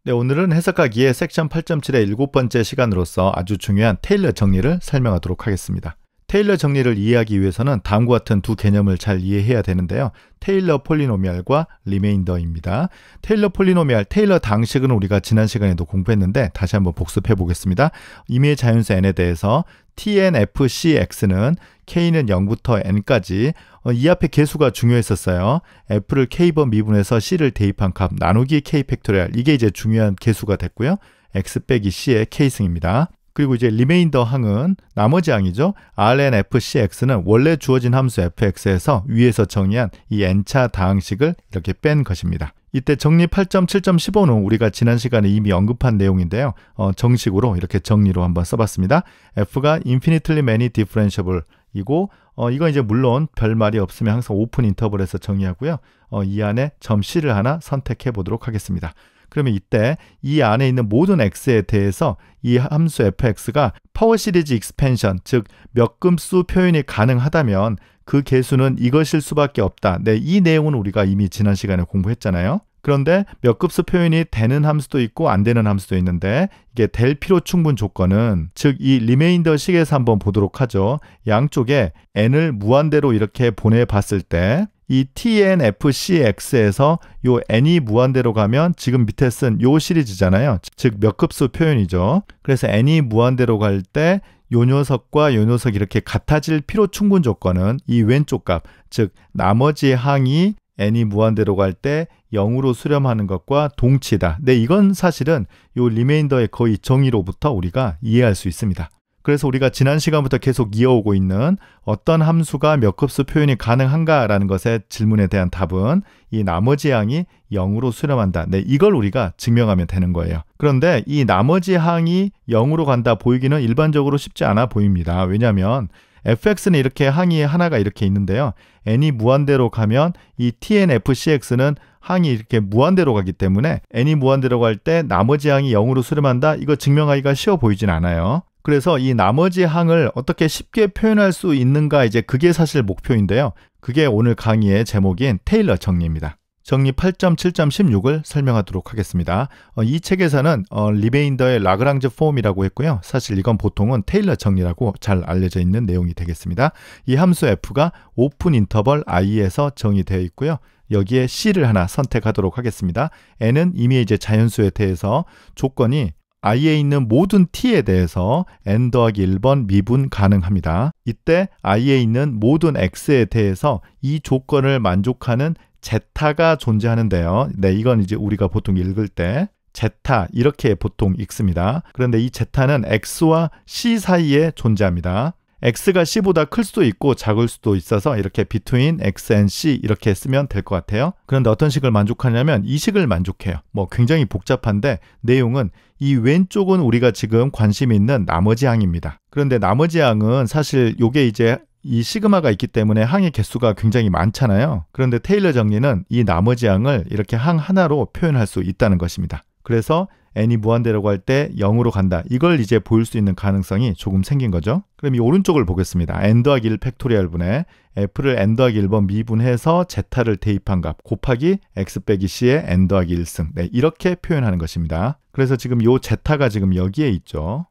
네, 오늘은 해석하기의 섹션 8.7의 7번째 시간으로서 아주 중요한 테일러 정리를 설명하도록 하겠습니다. 테일러 정리를 이해하기 위해서는 다음과 같은 두 개념을 잘 이해해야 되는데요. 테일러 폴리노미알과 리메인더입니다. 테일러 폴리노미알, 테일러 당식은 우리가 지난 시간에도 공부했는데 다시 한번 복습해 보겠습니다. 임의의 자연수 n에 대해서 TNFCX는 K는 0부터 N까지 이 앞에 개수가 중요했었어요. F를 K번 미분해서 C를 대입한 값 나누기 K 팩토리얼, 이게 이제 중요한 개수가 됐고요. X 빼기 C의 K승입니다. 그리고 이제 리메인더 항은 나머지 항이죠. RNFCX는 원래 주어진 함수 fx에서 위에서 정의한 이 n차 다항식을 이렇게 뺀 것입니다. 이때 정리 8.7.15는 우리가 지난 시간에 이미 언급한 내용인데요. 정식으로 이렇게 정리로 한번 써봤습니다. f가 infinitely many differentiable 이고 이건 이제 물론 별말이 없으면 항상 오픈 인터벌에서 정의하고요. 이 안에 점 C를 하나 선택해 보도록 하겠습니다. 그러면 이때 이 안에 있는 모든 x에 대해서 이 함수 fx가 파워 시리즈 익스펜션, 즉 몇 금수 표현이 가능하다면 그 개수는 이것일 수밖에 없다. 네, 이 내용은 우리가 이미 지난 시간에 공부했잖아요. 그런데 몇 급수 표현이 되는 함수도 있고 안 되는 함수도 있는데 이게 될 필요 충분 조건은, 즉 이 리메인더 식에서 한번 보도록 하죠. 양쪽에 n을 무한대로 이렇게 보내봤을 때 이 TNFCX에서 요 n이 무한대로 가면 지금 밑에 쓴 요 시리즈잖아요. 즉 몇 급수 표현이죠. 그래서 n이 무한대로 갈 때 요 녀석과 요 녀석이 이렇게 같아질 필요 충분 조건은 이 왼쪽 값, 즉 나머지 항이 n이 무한대로 갈 때 0으로 수렴하는 것과 동치다. 네, 이건 사실은 요 리메인더의 거의 정의로부터 우리가 이해할 수 있습니다. 그래서 우리가 지난 시간부터 계속 이어오고 있는 어떤 함수가 몇 급수 표현이 가능한가라는 것의 질문에 대한 답은 이 나머지 항이 0으로 수렴한다. 네, 이걸 우리가 증명하면 되는 거예요. 그런데 이 나머지 항이 0으로 간다 보이기는 일반적으로 쉽지 않아 보입니다. 왜냐하면 fx는 이렇게 항이 하나가 이렇게 있는데요. n이 무한대로 가면 이 TNFCX는 항이 이렇게 무한대로 가기 때문에 n이 무한대로 갈 때 나머지 항이 0으로 수렴한다. 이거 증명하기가 쉬워 보이진 않아요. 그래서 이 나머지 항을 어떻게 쉽게 표현할 수 있는가, 이제 그게 사실 목표인데요. 그게 오늘 강의의 제목인 테일러 정리입니다. 정리 8.7.16을 설명하도록 하겠습니다. 이 책에서는 리메인더의 라그랑즈 폼이라고 했고요. 사실 이건 보통은 테일러 정리라고 잘 알려져 있는 내용이 되겠습니다. 이 함수 f가 오픈 인터벌 i에서 정의되어 있고요. 여기에 c를 하나 선택하도록 하겠습니다. n은 이미 이제 자연수에 대해서 조건이 i에 있는 모든 t에 대해서 n 더하기 1번 미분 가능합니다. 이때 i에 있는 모든 x에 대해서 이 조건을 만족하는 제타가 존재하는데요. 네, 이건 이제 우리가 보통 읽을 때 제타 이렇게 보통 읽습니다. 그런데 이 제타는 x와 c 사이에 존재합니다. x가 c보다 클 수도 있고 작을 수도 있어서 이렇게 between x and c 이렇게 쓰면 될 것 같아요. 그런데 어떤 식을 만족하냐면 이 식을 만족해요. 굉장히 복잡한데 내용은 이 왼쪽은 우리가 지금 관심이 있는 나머지 항입니다. 그런데 나머지 항은 사실 요게 이제 이 시그마가 있기 때문에 항의 개수가 굉장히 많잖아요. 그런데 테일러 정리는 이 나머지 항을 이렇게 항 하나로 표현할 수 있다는 것입니다. 그래서 n이 무한대로 갈 때 0으로 간다. 이걸 이제 보일 수 있는 가능성이 조금 생긴 거죠. 그럼 이 오른쪽을 보겠습니다. n 더하기 1 팩토리얼 분의 f를 n 더하기 1번 미분해서 제타를 대입한 값 곱하기 x 빼기 c의 n 더하기 1승. 네, 이렇게 표현하는 것입니다. 그래서 지금 요 제타가 지금 여기에 있죠.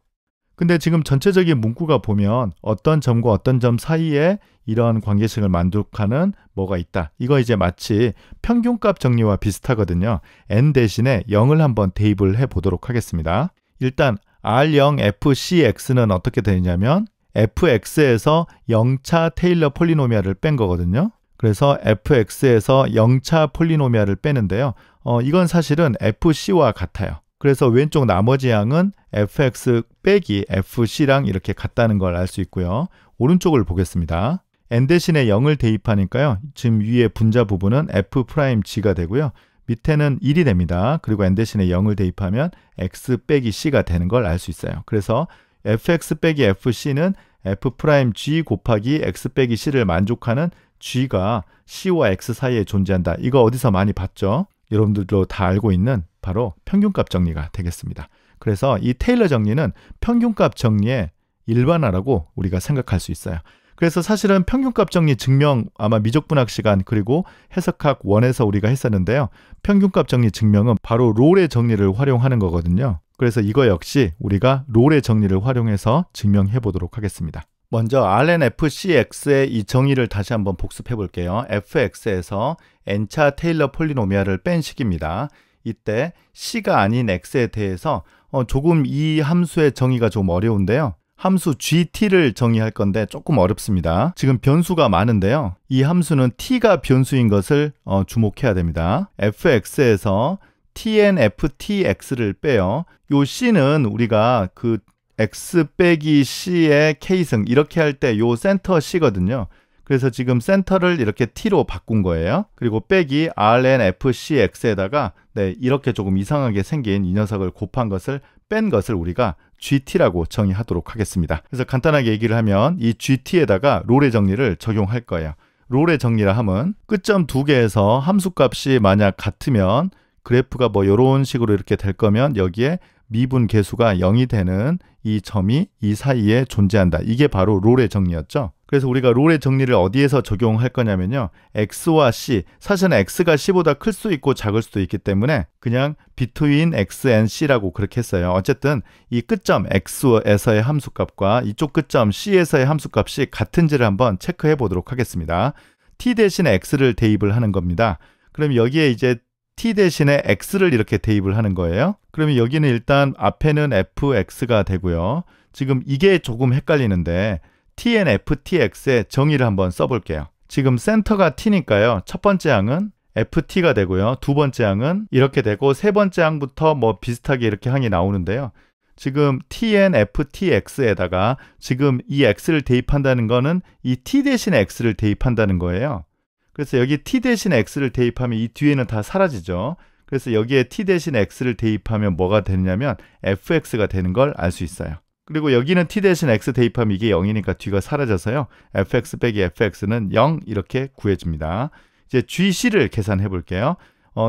근데 지금 전체적인 문구가 보면 어떤 점과 어떤 점 사이에 이런 관계식을 만족하는 뭐가 있다. 이거 이제 마치 평균값 정리와 비슷하거든요. n 대신에 0을 한번 대입을 해 보도록 하겠습니다. 일단 R0FCX는 어떻게 되냐면 fx에서 0차 테일러 폴리노미알을 뺀 거거든요. 그래서 fx에서 0차 폴리노미알을 빼는데요. 이건 사실은 fc와 같아요. 그래서 왼쪽 나머지 항은 fx 빼기 fc랑 이렇게 같다는 걸 알 수 있고요. 오른쪽을 보겠습니다. n 대신에 0을 대입하니까요. 지금 위에 분자 부분은 f'g가 되고요. 밑에는 1이 됩니다. 그리고 n 대신에 0을 대입하면 x 빼기 c가 되는 걸 알 수 있어요. 그래서 fx 빼기 fc는 f'g 곱하기 x 빼기 c를 만족하는 g가 c와 x 사이에 존재한다. 이거 어디서 많이 봤죠? 여러분들도 다 알고 있는 바로 평균값 정리가 되겠습니다. 그래서 이 테일러 정리는 평균값 정리의 일반화라고 우리가 생각할 수 있어요. 그래서 사실은 평균값 정리 증명 아마 미적분학 시간 그리고 해석학 1에서 우리가 했었는데요. 평균값 정리 증명은 바로 롤의 정리를 활용하는 거거든요. 그래서 이거 역시 우리가 롤의 정리를 활용해서 증명해 보도록 하겠습니다. 먼저 RNFCX의 이 정의를 다시 한번 복습해 볼게요. fx에서 n차 테일러 폴리노미알을 뺀 식입니다. 이때 c가 아닌 x에 대해서 조금 이 함수의 정의가 좀 어려운데요. 함수 gt를 정의할 건데 조금 어렵습니다. 지금 변수가 많은데요. 이 함수는 t가 변수인 것을 주목해야 됩니다. fx에서 tnftx를 빼요. 요 c는 우리가 그 x 빼기 c의 k승 이렇게 할 때 요 센터 c거든요. 그래서 지금 센터를 이렇게 t로 바꾼 거예요. 그리고 빼기 rnfcx에다가 이렇게 조금 이상하게 생긴 이 녀석을 곱한 것을 뺀 것을 우리가 gt라고 정의하도록 하겠습니다. 그래서 간단하게 얘기를 하면 이 gt에다가 롤의 정리를 적용할 거예요. 롤의 정리라 함은 끝점 두 개에서 함수값이 만약 같으면 그래프가 뭐 이런 식으로 이렇게 될 거면 여기에 미분 계수가 0이 되는 이 점이 이 사이에 존재한다. 이게 바로 롤의 정리였죠. 그래서 우리가 롤의 정리를 어디에서 적용할 거냐면요. x와 c, 사실은 x가 c보다 클 수 있고 작을 수도 있기 때문에 그냥 between x and c라고 그렇게 했어요. 어쨌든 이 끝점 x에서의 함수값과 이쪽 끝점 c에서의 함수값이 같은지를 한번 체크해 보도록 하겠습니다. t 대신에 x를 대입을 하는 겁니다. 그럼 여기에 이제 t 대신에 x를 이렇게 대입을 하는 거예요. 그러면 여기는 일단 앞에는 fx가 되고요. 지금 이게 조금 헷갈리는데 tnftx의 정의를 한번 써볼게요. 지금 센터가 t니까요. 첫 번째 항은 ft가 되고요. 두 번째 항은 이렇게 되고 세 번째 항부터 뭐 비슷하게 이렇게 항이 나오는데요. 지금 tnftx에다가 지금 이 x를 대입한다는 거는 이 t 대신에 x를 대입한다는 거예요. 그래서 여기 t 대신에 x를 대입하면 이 뒤에는 다 사라지죠. 그래서 여기에 t 대신에 x를 대입하면 뭐가 되느냐면 fx가 되는 걸 알 수 있어요. 그리고 여기는 t 대신에 x 대입하면 이게 0이니까 뒤가 사라져서요. fx 빼기 fx는 0 이렇게 구해줍니다. 이제 gc를 계산해 볼게요.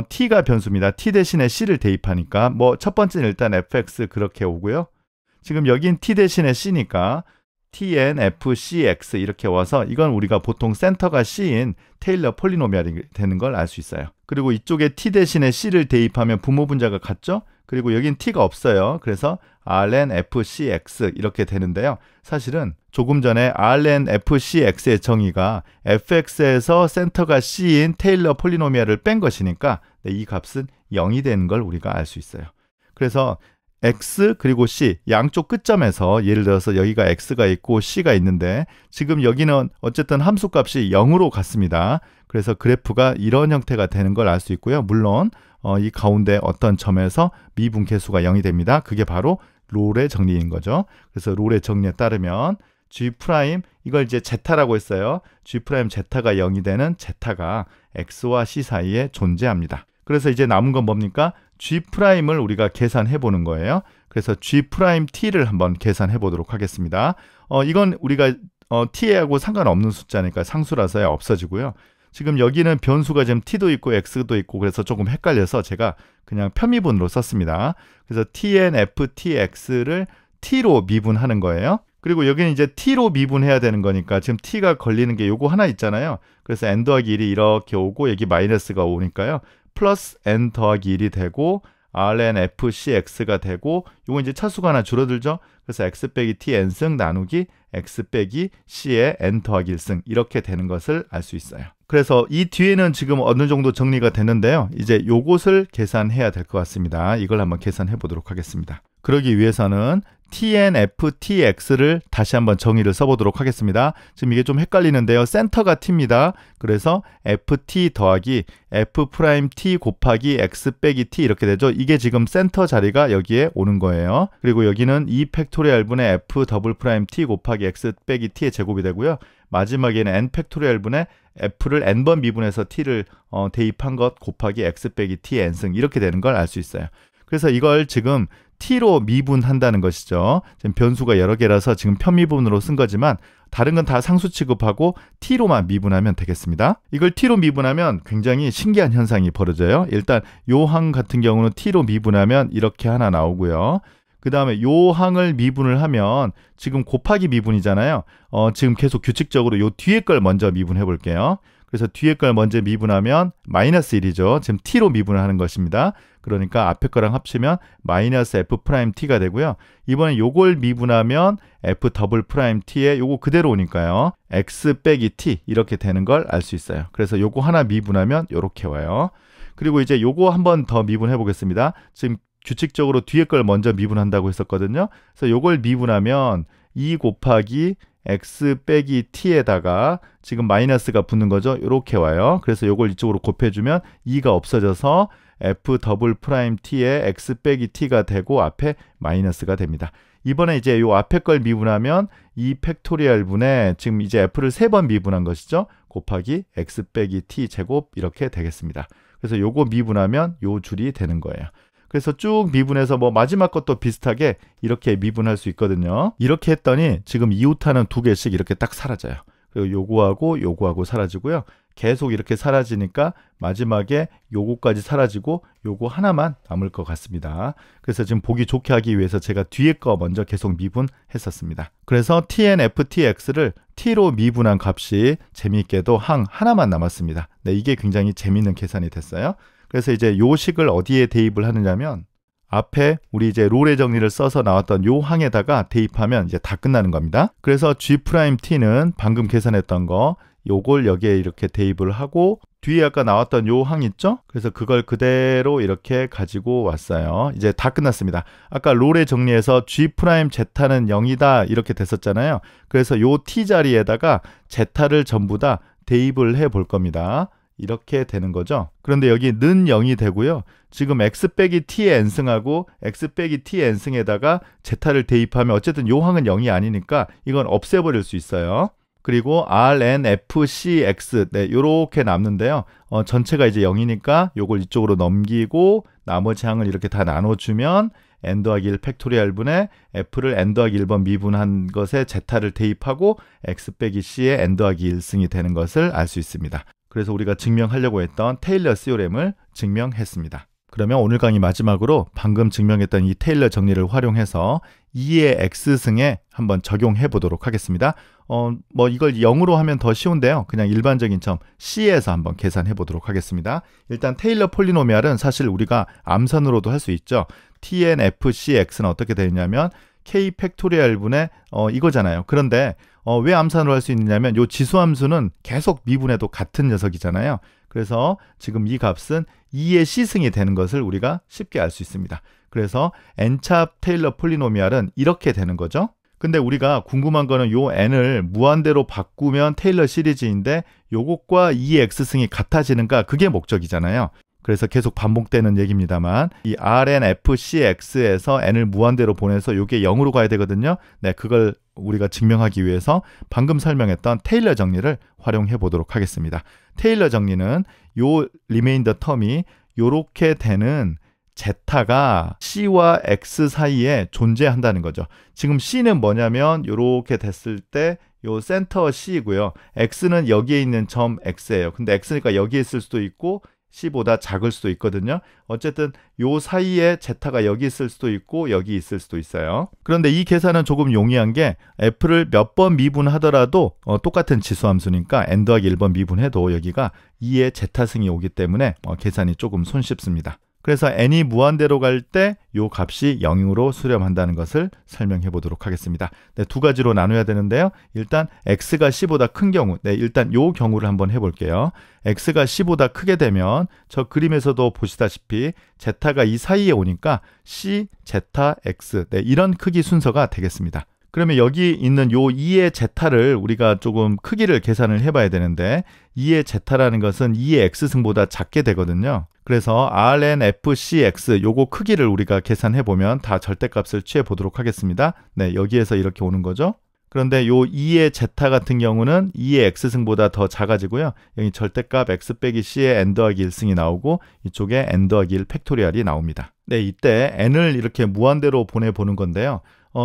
t가 변수입니다. t 대신에 c를 대입하니까 뭐 첫 번째는 일단 fx 그렇게 오고요. 지금 여긴 t 대신에 c니까 tnfcx 이렇게 와서 이건 우리가 보통 센터가 c인 테일러 폴리노미알이 되는 걸 알 수 있어요. 그리고 이쪽에 t 대신에 c를 대입하면 부모 분자가 같죠? 그리고 여긴 t가 없어요. 그래서 rnfcx 이렇게 되는데요. 사실은 조금 전에 rnfcx의 정의가 fx에서 센터가 c인 테일러 폴리노미알을 뺀 것이니까 이 값은 0이 되는 걸 우리가 알 수 있어요. 그래서 x 그리고 c 양쪽 끝점에서 예를 들어서 여기가 x가 있고 c가 있는데 지금 여기는 어쨌든 함수값이 0으로 같습니다. 그래서 그래프가 이런 형태가 되는 걸 알 수 있고요. 물론 이 가운데 어떤 점에서 미분계수가 0이 됩니다. 그게 바로 롤의 정리인 거죠. 그래서 롤의 정리에 따르면 G' 이걸 이제 제타라고 했어요. G' 제타가 0이 되는 제타가 X와 C 사이에 존재합니다. 그래서 이제 남은 건 뭡니까? G'을 우리가 계산해 보는 거예요. 그래서 G'T를 한번 계산해 보도록 하겠습니다. 이건 우리가 T하고 상관없는 숫자니까 상수라서 없어지고요. 지금 여기는 변수가 지금 T도 있고 X도 있고 그래서 조금 헷갈려서 제가 그냥 편미분으로 썼습니다. 그래서 tnftx를 T로 미분하는 거예요. 그리고 여기는 이제 T로 미분해야 되는 거니까 지금 T가 걸리는 게 요거 하나 있잖아요. 그래서 n 더하기 1이 이렇게 오고 여기 마이너스가 오니까요. 플러스 n 더하기 1이 되고 rnfcx가 되고 요거 이제 차수가 하나 줄어들죠. 그래서 x 빼기 t n승 나누기 x 빼기 c의 n 더하기 1승 이렇게 되는 것을 알 수 있어요. 그래서 이 뒤에는 지금 어느 정도 정리가 됐는데요. 이제 요것을 계산해야 될 것 같습니다. 이걸 한번 계산해 보도록 하겠습니다. 그러기 위해서는 tnftx를 다시 한번 정의를 써보도록 하겠습니다. 지금 이게 좀 헷갈리는데요. 센터가 t입니다. 그래서 ft 더하기 f't 곱하기 x 빼기 t 이렇게 되죠. 이게 지금 센터 자리가 여기에 오는 거예요. 그리고 여기는 2팩토리얼분의 f'' 곱하기 x 빼기 t의 제곱이 되고요. 마지막에는 n 팩토리얼분의 f를 n번 미분해서 t를 대입한 것 곱하기 x 빼기 t의 n승 이렇게 되는 걸 알 수 있어요. 그래서 이걸 지금 t로 미분한다는 것이죠. 지금 변수가 여러 개라서 지금 편미분으로 쓴 거지만 다른 건 다 상수 취급하고 t로만 미분하면 되겠습니다. 이걸 t로 미분하면 굉장히 신기한 현상이 벌어져요. 일단 요 항 같은 경우는 t로 미분하면 이렇게 하나 나오고요. 그 다음에 요 항을 미분을 하면 지금 곱하기 미분이잖아요. 지금 계속 규칙적으로 요 뒤에 걸 먼저 미분해 볼게요. 그래서 뒤에 걸 먼저 미분하면 마이너스 1이죠. 지금 t로 미분을 하는 것입니다. 그러니까 앞에 거랑 합치면 마이너스 f 프라임 t가 되고요. 이번에 요걸 미분하면 f 더블 프라임 t에 요거 그대로 오니까요. x 빼기 t 이렇게 되는 걸 알 수 있어요. 그래서 요거 하나 미분하면 요렇게 와요. 그리고 이제 요거 한번 더 미분해 보겠습니다. 지금 규칙적으로 뒤에 걸 먼저 미분한다고 했었거든요. 그래서 요걸 미분하면 2 곱하기 x 빼기 t에다가 지금 마이너스가 붙는 거죠. 이렇게 와요. 그래서 요걸 이쪽으로 곱해주면 2가 없어져서 f 더블 프라임 t에 x 빼기 t가 되고 앞에 마이너스가 됩니다. 이번에 이제 요 앞에 걸 미분하면 2 팩토리얼 분에 지금 이제 f를 3번 미분한 것이죠. 곱하기 x 빼기 t 제곱 이렇게 되겠습니다. 그래서 요거 미분하면 요 줄이 되는 거예요. 그래서 쭉 미분해서 뭐 마지막 것도 비슷하게 이렇게 미분할 수 있거든요. 이렇게 했더니 지금 이웃하는 2개씩 이렇게 딱 사라져요. 그리고 요거하고 요거하고 사라지고요. 계속 이렇게 사라지니까 마지막에 요거까지 사라지고 요거 하나만 남을 것 같습니다. 그래서 지금 보기 좋게 하기 위해서 제가 뒤에 거 먼저 계속 미분했었습니다. 그래서 tn ftx를 t로 미분한 값이 재미있게도 항 하나만 남았습니다. 네, 이게 굉장히 재미있는 계산이 됐어요. 그래서 이제 요 식을 어디에 대입을 하느냐면 앞에 우리 이제 롤의 정리를 써서 나왔던 요 항에다가 대입하면 이제 다 끝나는 겁니다. 그래서 g't는 방금 계산했던 거 요걸 여기에 이렇게 대입을 하고 뒤에 아까 나왔던 요 항 있죠? 그래서 그걸 그대로 이렇게 가지고 왔어요. 이제 다 끝났습니다. 아까 롤의 정리에서 g'는 0이다 이렇게 됐었잖아요. 그래서 요 t 자리에다가 z를 전부 다 대입을 해 볼 겁니다. 이렇게 되는 거죠. 그런데 여기 는 0이 되고요. 지금 x 빼기 t의 n승하고 x 빼기 t의 n승에다가 z를 대입하면 어쨌든 요 항은 0이 아니니까 이건 없애버릴 수 있어요. 그리고 rnfcx 네, 요렇게 남는데요. 전체가 이제 0이니까 요걸 이쪽으로 넘기고 나머지 항을 이렇게 다 나눠주면 n 더하기 1 팩토리얼 분의 f를 n 더하기 1번 미분한 것에 z를 대입하고 x 빼기 c의 n 더하기 1승이 되는 것을 알 수 있습니다. 그래서 우리가 증명하려고 했던 테일러 시오렘을 증명했습니다. 그러면 오늘 강의 마지막으로 방금 증명했던 이 테일러 정리를 활용해서 2의 x승에 한번 적용해 보도록 하겠습니다. 뭐 이걸 0으로 하면 더 쉬운데요. 그냥 일반적인 점 C에서 한번 계산해 보도록 하겠습니다. 일단 테일러 폴리노미알은 사실 우리가 암산으로도 할 수 있죠. tn fcx는 어떻게 되냐면 k 팩토리얼 분의 이거잖아요. 그런데 왜 암산으로 할 수 있느냐면 요 지수함수는 계속 미분해도 같은 녀석이잖아요. 그래서 지금 이 값은 2의 C승이 되는 것을 우리가 쉽게 알 수 있습니다. 그래서 n차 테일러 폴리노미알은 이렇게 되는 거죠. 근데 우리가 궁금한 거는 요 n을 무한대로 바꾸면 테일러 시리즈인데 요것과 2의 x승이 같아지는가 그게 목적이잖아요. 그래서 계속 반복되는 얘기입니다만 이 rnfcx에서 n을 무한대로 보내서 요게 0으로 가야 되거든요. 네, 그걸 우리가 증명하기 위해서 방금 설명했던 테일러 정리를 활용해 보도록 하겠습니다. 테일러 정리는 요 리메인더 텀이 요렇게 되는 제타가 C와 X 사이에 존재한다는 거죠. 지금 C는 뭐냐면 요렇게 됐을 때 요 센터 C이고요. X는 여기에 있는 점 X예요. 근데 X니까 여기에 있을 수도 있고 C보다 작을 수도 있거든요. 어쨌든 요 사이에 제타가 여기 있을 수도 있고 여기 있을 수도 있어요. 그런데 이 계산은 조금 용이한 게 F를 몇 번 미분하더라도 똑같은 지수함수니까 n 더하기 1번 미분해도 여기가 2의 제타승이 오기 때문에 계산이 조금 손쉽습니다. 그래서 n이 무한대로 갈 때 요 값이 0으로 수렴한다는 것을 설명해 보도록 하겠습니다. 네, 두 가지로 나눠야 되는데요. 일단 x가 c보다 큰 경우, 네, 일단 요 경우를 한번 해볼게요. x가 c보다 크게 되면 저 그림에서도 보시다시피 z가 이 사이에 오니까 c, zeta, x 네, 이런 크기 순서가 되겠습니다. 그러면 여기 있는 요 2의 제타를 우리가 조금 크기를 계산을 해봐야 되는데 2의 제타라는 것은 2의 x승보다 작게 되거든요. 그래서 rnfcx 요거 크기를 우리가 계산해보면 다 절대값을 취해보도록 하겠습니다. 네, 여기에서 이렇게 오는 거죠. 그런데 요 2의 제타 같은 경우는 2의 x승보다 더 작아지고요. 여기 절대값 x 빼기 c의 n 더하기 1승이 나오고 이쪽에 n 더하기 1 팩토리얼이 나옵니다. 네, 이때 n을 이렇게 무한대로 보내보는 건데요.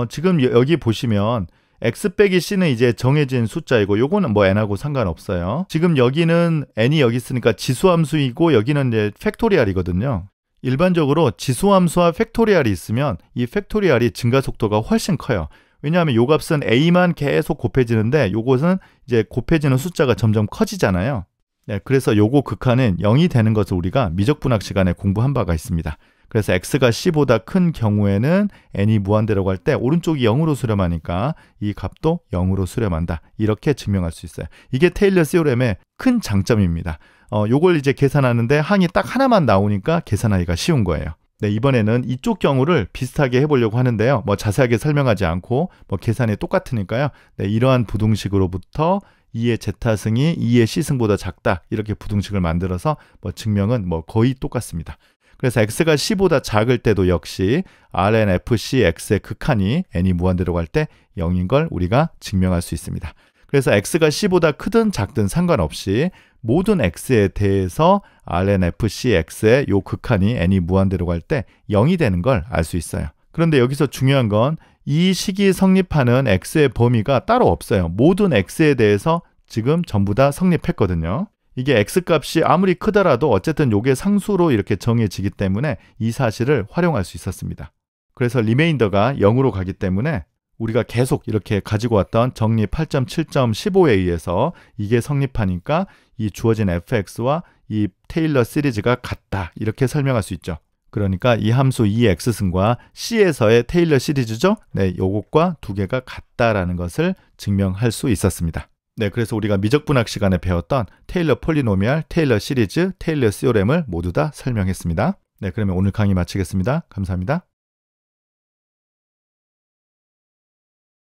지금 여기 보시면 x 빼기 c는 이제 정해진 숫자이고 요거는 뭐 n하고 상관없어요. 지금 여기는 n이 여기 있으니까 지수함수이고 여기는 이제 팩토리얼이거든요. 일반적으로 지수함수와 팩토리얼이 있으면 이 팩토리얼이 증가 속도가 훨씬 커요. 왜냐하면 요 값은 a만 계속 곱해지는데 요것은 이제 곱해지는 숫자가 점점 커지잖아요. 네, 그래서 요거 극한은 0이 되는 것을 우리가 미적분학 시간에 공부한 바가 있습니다. 그래서 x가 c보다 큰 경우에는 n이 무한대라고 할 때 오른쪽이 0으로 수렴하니까 이 값도 0으로 수렴한다. 이렇게 증명할 수 있어요. 이게 테일러 시오렘의 큰 장점입니다. 요걸 이제 계산하는데 항이 딱 하나만 나오니까 계산하기가 쉬운 거예요. 네, 이번에는 이쪽 경우를 비슷하게 해보려고 하는데요. 뭐 자세하게 설명하지 않고 뭐 계산이 똑같으니까요. 네, 이러한 부등식으로부터 2의 제타승이 2의 c승보다 작다. 이렇게 부등식을 만들어서 뭐 증명은 뭐 거의 똑같습니다. 그래서 x가 c보다 작을 때도 역시 RNFCX의 극한이 n이 무한대로 갈 때 0인 걸 우리가 증명할 수 있습니다. 그래서 x가 c보다 크든 작든 상관없이 모든 x에 대해서 RNFCX의 요 극한이 n이 무한대로 갈 때 0이 되는 걸 알 수 있어요. 그런데 여기서 중요한 건 이 식이 성립하는 x의 범위가 따로 없어요. 모든 x에 대해서 지금 전부 다 성립했거든요. 이게 x값이 아무리 크더라도 어쨌든 요게 상수로 이렇게 정해지기 때문에 이 사실을 활용할 수 있었습니다. 그래서 리메인더가 0으로 가기 때문에 우리가 계속 이렇게 가지고 왔던 정리 8.7.15에 의해서 이게 성립하니까 이 주어진 fx와 이 테일러 시리즈가 같다. 이렇게 설명할 수 있죠. 그러니까 이 함수 2x승과 c에서의 테일러 시리즈죠. 네, 요것과 두 개가 같다라는 것을 증명할 수 있었습니다. 네, 그래서 우리가 미적분학 시간에 배웠던 테일러 폴리노미얼, 테일러 시리즈, 테일러 시오렘을 모두 다 설명했습니다. 네, 그러면 오늘 강의 마치겠습니다. 감사합니다.